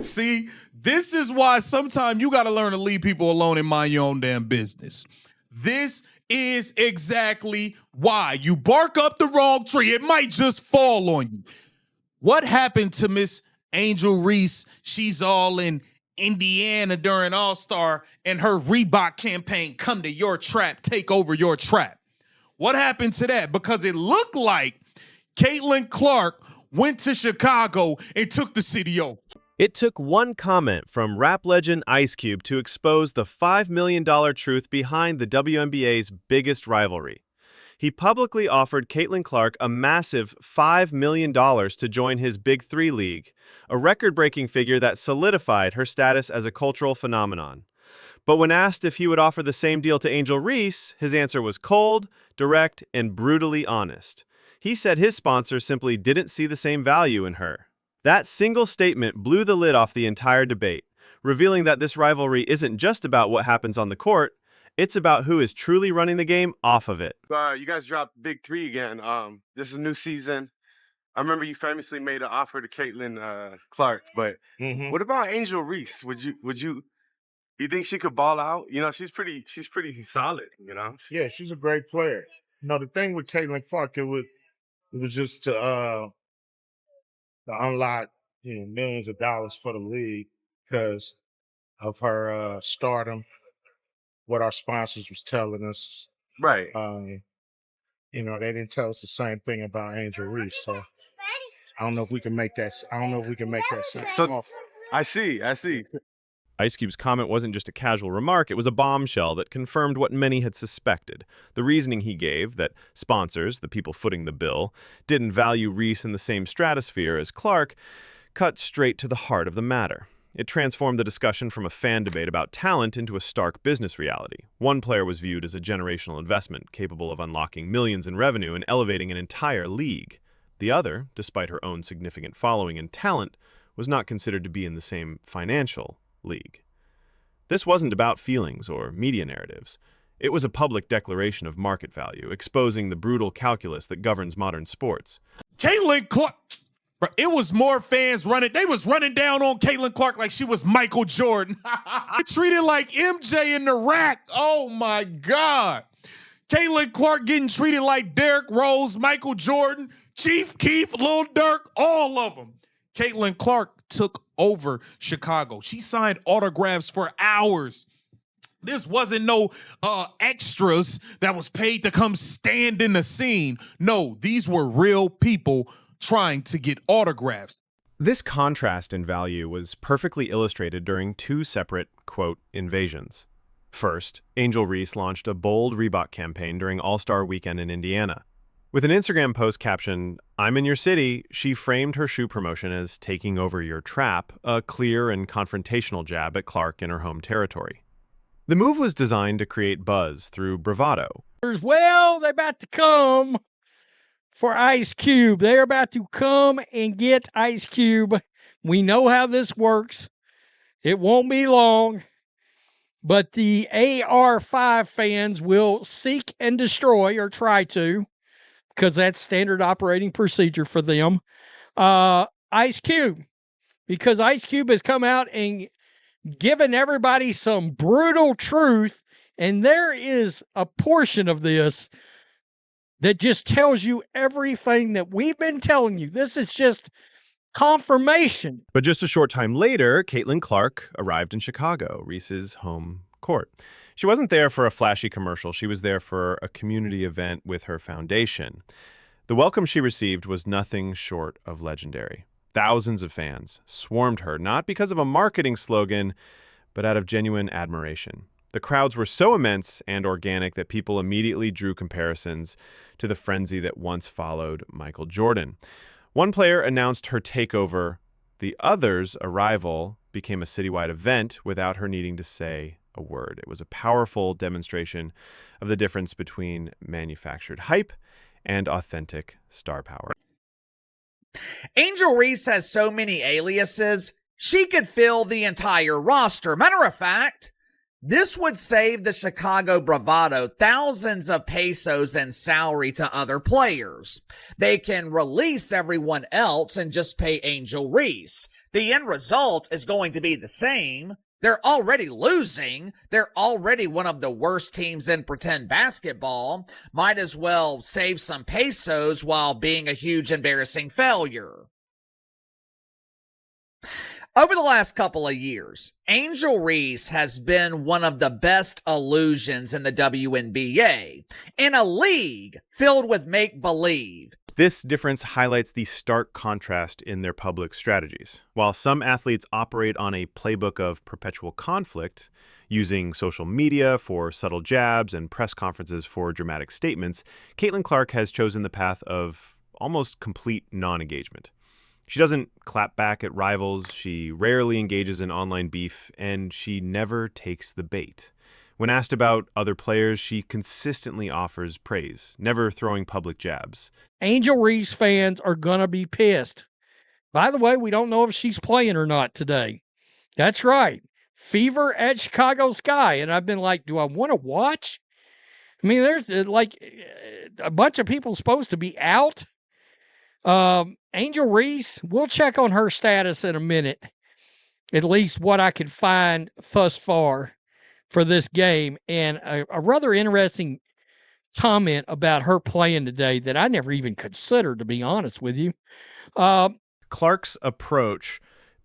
See, this is why sometimes you got to learn to leave people alone and mind your own damn business. This is exactly why. You bark up the wrong tree, it might just fall on you. What happened to Miss Angel Reese? She's all in Indiana during All-Star, and her Reebok campaign, come to your trap, take over your trap. What happened to that? Because it looked like Caitlin Clark went to Chicago and took the city over. It took one comment from rap legend Ice Cube to expose the $5 million truth behind the WNBA's biggest rivalry. He publicly offered Caitlin Clark a massive $5 million to join his Big Three League, a record-breaking figure that solidified her status as a cultural phenomenon. But when asked if he would offer the same deal to Angel Reese, his answer was cold, direct, and brutally honest. He said his sponsor simply didn't see the same value in her. That single statement blew the lid off the entire debate, revealing that this rivalry isn't just about what happens on the court, it's about who is truly running the game off of it. You guys dropped Big Three again. This is a new season. I remember you famously made an offer to Caitlin Clark, but what about Angel Reese? Would you think she could ball out? You know, she's pretty solid, you know? Yeah, she's a great player. You know, the thing with Caitlin Clark, it was just to unlock, millions of dollars for the league because of her stardom, what our sponsors was telling us. Right. They didn't tell us the same thing about Angel Reese, so I don't know if we can make that. I don't know if we can make that sense. So, I see. Ice Cube's comment wasn't just a casual remark, it was a bombshell that confirmed what many had suspected. The reasoning he gave, that sponsors, the people footing the bill, didn't value Reese in the same stratosphere as Clark, cut straight to the heart of the matter. It transformed the discussion from a fan debate about talent into a stark business reality. One player was viewed as a generational investment, capable of unlocking millions in revenue and elevating an entire league. The other, despite her own significant following and talent, was not considered to be in the same financial league. This wasn't about feelings or media narratives. It was a public declaration of market value, exposing the brutal calculus that governs modern sports. Caitlin Clark, it was more fans running. They was running down on Caitlin Clark like she was Michael Jordan. Treated like MJ in the rack. Oh my God. Caitlin Clark getting treated like Derrick Rose, Michael Jordan, Chief Keef, Lil Durk, all of them. Caitlin Clark took over Chicago. She signed autographs for hours. This wasn't no extras that was paid to come stand in the scene. No, these were real people trying to get autographs. This contrast in value was perfectly illustrated during two separate, quote, invasions. First, Angel Reese launched a bold Reebok campaign during All-Star Weekend in Indiana. With an Instagram post captioned, "I'm in your city," she framed her shoe promotion as taking over your trap, a clear and confrontational jab at Clark in her home territory. The move was designed to create buzz through bravado. Well, they're about to come for Ice Cube. They're about to come and get Ice Cube. We know how this works. It won't be long, but the AR5 fans will seek and destroy, or try to, because that's standard operating procedure for them, Ice Cube. Because Ice Cube has come out and given everybody some brutal truth, and there is a portion of this that just tells you everything that we've been telling you. This is just confirmation. But just a short time later, Caitlin Clark arrived in Chicago, Reese's home court. She wasn't there for a flashy commercial. She was there for a community event with her foundation. The welcome she received was nothing short of legendary. Thousands of fans swarmed her, not because of a marketing slogan, but out of genuine admiration. The crowds were so immense and organic that people immediately drew comparisons to the frenzy that once followed Michael Jordan. One player announced her takeover. The other's arrival became a citywide event without her needing to say a word. It was a powerful demonstration of the difference between manufactured hype and authentic star power. Angel Reese has so many aliases, she could fill the entire roster. Matter of fact, this would save the Chicago Bravado thousands of pesos in salary to other players. They can release everyone else and just pay Angel Reese. The end result is going to be the same. They're already losing. They're already one of the worst teams in pretend basketball. Might as well save some pesos while being a huge embarrassing failure. Over the last couple of years, Angel Reese has been one of the best illusions in the WNBA, in a league filled with make-believe. This difference highlights the stark contrast in their public strategies. While some athletes operate on a playbook of perpetual conflict, using social media for subtle jabs and press conferences for dramatic statements, Caitlin Clark has chosen the path of almost complete non-engagement. She doesn't clap back at rivals, she rarely engages in online beef, and she never takes the bait. When asked about other players, she consistently offers praise, never throwing public jabs. Angel Reese fans are going to be pissed. By the way, we don't know if she's playing or not today. That's right. Fever at Chicago Sky. And I've been like, do I want to watch? I mean, there's like a bunch of people supposed to be out. Angel Reese, we'll check on her status in a minute. At least what I could find thus far for this game. And a rather interesting comment about her playing today that I never even considered, to be honest with you. Clark's approach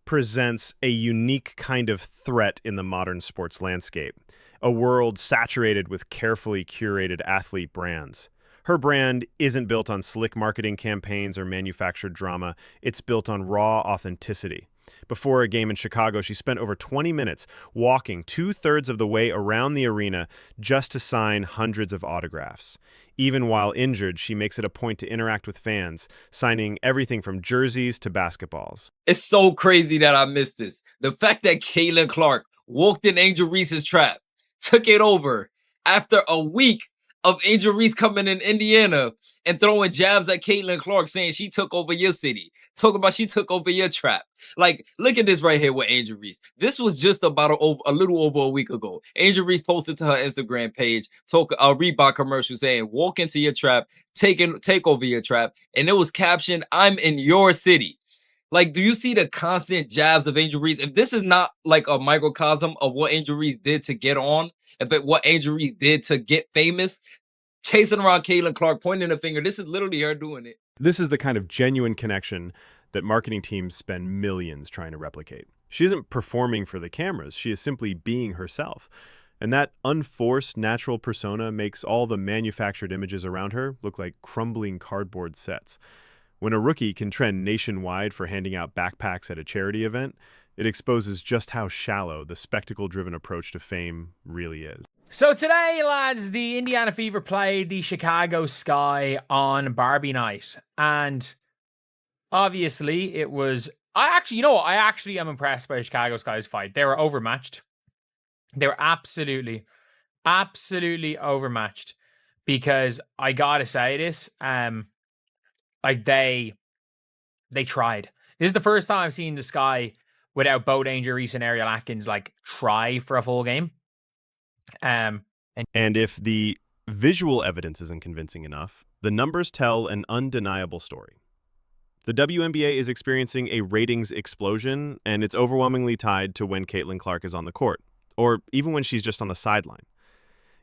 presents a unique kind of threat in the modern sports landscape, a world saturated with carefully curated athlete brands. Her brand isn't built on slick marketing campaigns or manufactured drama. It's built on raw authenticity. Before a game in Chicago, she spent over 20 minutes walking 2/3 of the way around the arena just to sign hundreds of autographs. Even while injured, she makes it a point to interact with fans, signing everything from jerseys to basketballs. It's so crazy that I missed this. The fact that Caitlin Clark walked in Angel Reese's trap, took it over after a week of Angel Reese coming in Indiana and throwing jabs at Caitlin Clark, saying she took over your city. Talking about she took over your trap. Like, look at this right here with Angel Reese. This was just about a little over a week ago. Angel Reese posted to her Instagram page, a Reebok commercial saying, walk into your trap, take over your trap. And it was captioned, I'm in your city. Like, do you see the constant jabs of Angel Reese? If this is not like a microcosm of what Angel Reese did to get on, what Angel Reese did to get famous, chasing around Caitlin Clark, pointing a finger, this is literally her doing it. This is the kind of genuine connection that marketing teams spend millions trying to replicate. She isn't performing for the cameras. She is simply being herself. And that unforced natural persona makes all the manufactured images around her look like crumbling cardboard sets. When a rookie can trend nationwide for handing out backpacks at a charity event, it exposes just how shallow the spectacle-driven approach to fame really is. So today, lads, the Indiana Fever played the Chicago Sky on Barbie night. And obviously it was... I actually am impressed by the Chicago Sky's fight. They were overmatched. They were absolutely overmatched. Because I gotta say this, like they tried. This is the first time I've seen the Sky without both Angel Reese and Ariel Atkins like try for a full game. And if the visual evidence isn't convincing enough, the numbers tell an undeniable story. The WNBA is experiencing a ratings explosion, and it's overwhelmingly tied to when Caitlin Clark is on the court, or even when she's just on the sideline.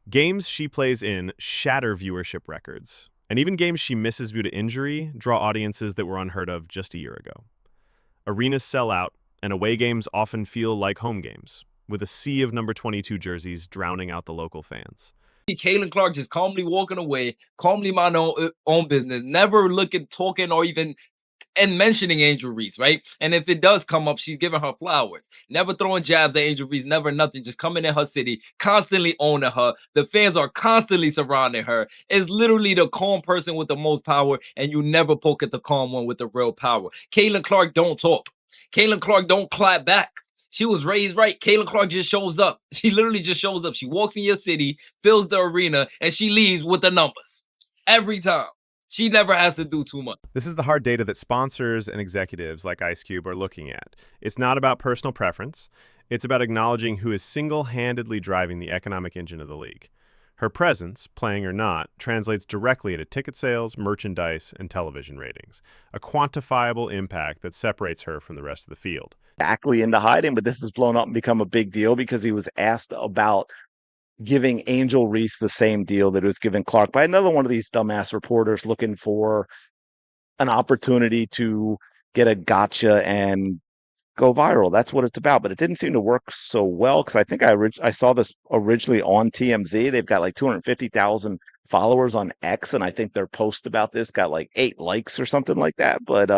Games she plays in shatter viewership records, and even games she misses due to injury draw audiences that were unheard of just a year ago. Arenas sell out, and away games often feel like home games, with a sea of number 22 jerseys drowning out the local fans. Caitlin Clark just calmly walking away, calmly minding her own business, never looking, talking, or even mentioning Angel Reese, right? And if it does come up, she's giving her flowers. Never throwing jabs at Angel Reese, never nothing, just coming in her city, constantly owning her. The fans are constantly surrounding her. It's literally the calm person with the most power, and you never poke at the calm one with the real power. Caitlin Clark don't talk. Caitlin Clark don't clap back. She was raised right. Caitlin Clark just shows up. She literally just shows up. She walks in your city, fills the arena, and she leaves with the numbers. Every time. She never has to do too much. This is the hard data that sponsors and executives like Ice Cube are looking at. It's not about personal preference. It's about acknowledging who is single-handedly driving the economic engine of the league. Her presence, playing or not, translates directly into ticket sales, merchandise, and television ratings, a quantifiable impact that separates her from the rest of the field. Exactly into hiding, but this has blown up and become a big deal because he was asked about giving Angel Reese the same deal that was given Clark by another one of these dumbass reporters looking for an opportunity to get a gotcha and go viral. That's what it's about. But it didn't seem to work so well because I think I saw this originally on TMZ. They've got like 250,000 followers on X, and I think their post about this got like 8 likes or something like that. But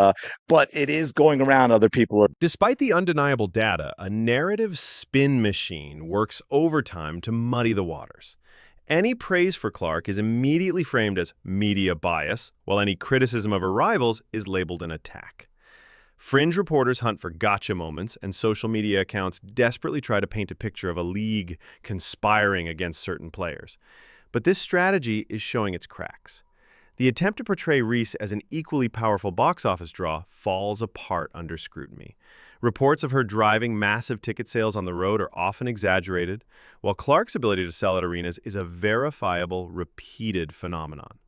it is going around. Other people are. Despite the undeniable data, a narrative spin machine works overtime to muddy the waters. Any praise for Clark is immediately framed as media bias, while any criticism of her rivals is labeled an attack. Fringe reporters hunt for gotcha moments, and social media accounts desperately try to paint a picture of a league conspiring against certain players. But this strategy is showing its cracks. The attempt to portray Reese as an equally powerful box office draw falls apart under scrutiny. Reports of her driving massive ticket sales on the road are often exaggerated, while Clark's ability to sell at arenas is a verifiable, repeated phenomenon.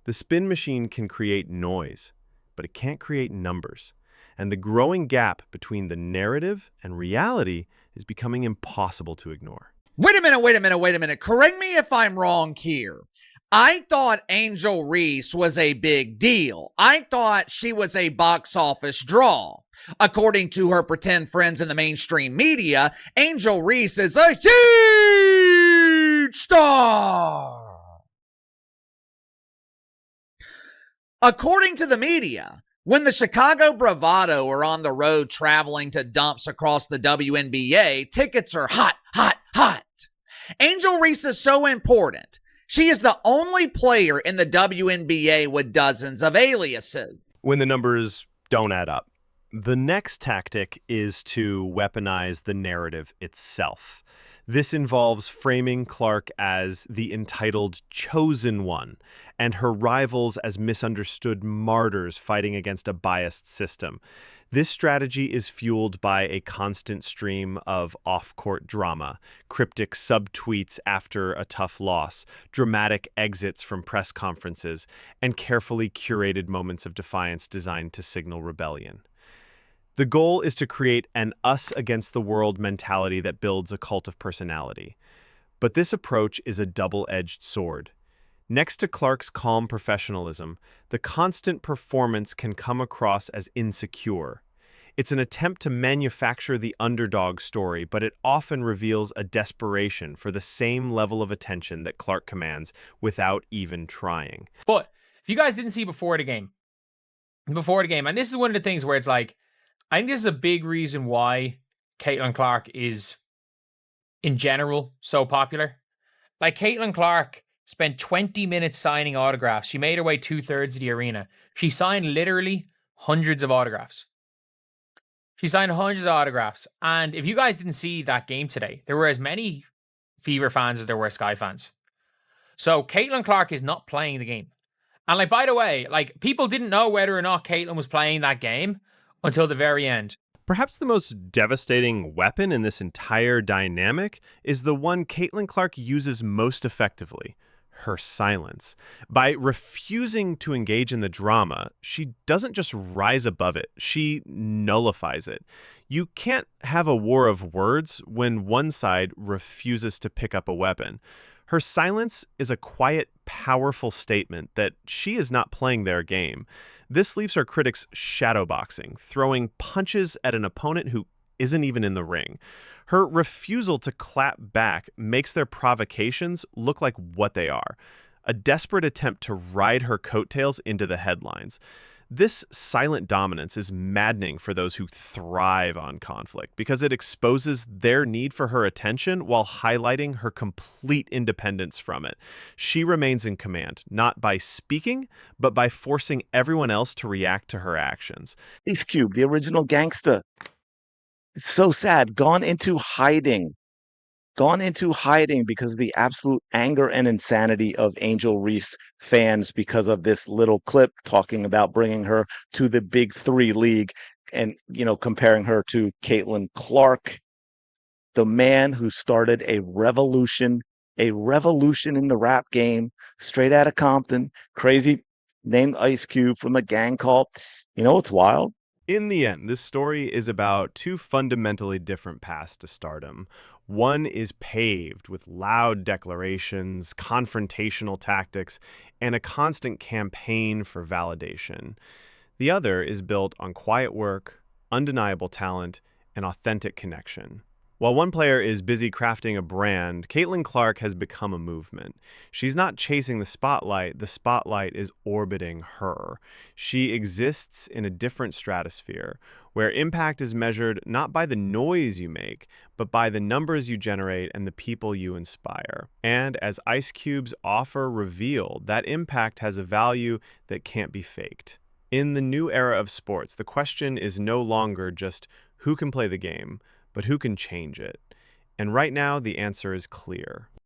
The spin machine can create noise, but it can't create numbers. And the growing gap between the narrative and reality is becoming impossible to ignore. Wait a minute. Correct me if I'm wrong here. I thought Angel Reese was a big deal. I thought she was a box office draw. According to her pretend friends in the mainstream media, Angel Reese is a huge star. According to the media, when the Chicago Bravado are on the road traveling to dumps across the WNBA, tickets are hot. Angel Reese is so important. She is the only player in the WNBA with dozens of aliases. When the numbers don't add up, the next tactic is to weaponize the narrative itself. This involves framing Clark as the entitled chosen one and her rivals as misunderstood martyrs fighting against a biased system. This strategy is fueled by a constant stream of off-court drama, cryptic subtweets after a tough loss, dramatic exits from press conferences, and carefully curated moments of defiance designed to signal rebellion. The goal is to create an us-against-the-world mentality that builds a cult of personality. But this approach is a double-edged sword. Next to Clark's calm professionalism, the constant performance can come across as insecure. It's an attempt to manufacture the underdog story, but it often reveals a desperation for the same level of attention that Clark commands without even trying. But if you guys didn't see before the game, and this is one of the things where it's like, I think this is a big reason why Caitlin Clark is, in general, so popular. Like, Caitlin Clark spent 20 minutes signing autographs. She made her way 2/3 of the arena. She signed literally hundreds of autographs. And if you guys didn't see that game today, there were as many Fever fans as there were Sky fans. So Caitlin Clark is not playing the game. And like, by the way, like, people didn't know whether or not Caitlin was playing that game until the very end. Perhaps the most devastating weapon in this entire dynamic is the one Caitlin Clark uses most effectively, her silence. By refusing to engage in the drama, she doesn't just rise above it, she nullifies it. You can't have a war of words when one side refuses to pick up a weapon. Her silence is a quiet, powerful statement that she is not playing their game. This leaves her critics shadowboxing, throwing punches at an opponent who isn't even in the ring. Her refusal to clap back makes their provocations look like what they are, a desperate attempt to ride her coattails into the headlines. This silent dominance is maddening for those who thrive on conflict because it exposes their need for her attention while highlighting her complete independence from it. She remains in command, not by speaking, but by forcing everyone else to react to her actions. Ice Cube, the original gangster. It's so sad. Gone into hiding because of the absolute anger and insanity of Angel Reese fans because of this little clip talking about bringing her to the Big Three League and, comparing her to Caitlin Clark, the man who started a revolution a revolution in the rap game, straight out of Compton, crazy, named Ice Cube from a gang called. You know what's wild? In the end, this story is about two fundamentally different paths to stardom. One is paved with loud declarations, confrontational tactics, and a constant campaign for validation. The other is built on quiet work, undeniable talent, and authentic connection. While one player is busy crafting a brand, Caitlin Clark has become a movement. She's not chasing the spotlight is orbiting her. She exists in a different stratosphere, where impact is measured not by the noise you make, but by the numbers you generate and the people you inspire. And as Ice Cube's offer revealed, that impact has a value that can't be faked. In the new era of sports, the question is no longer just who can play the game, but who can change it? And right now, the answer is clear.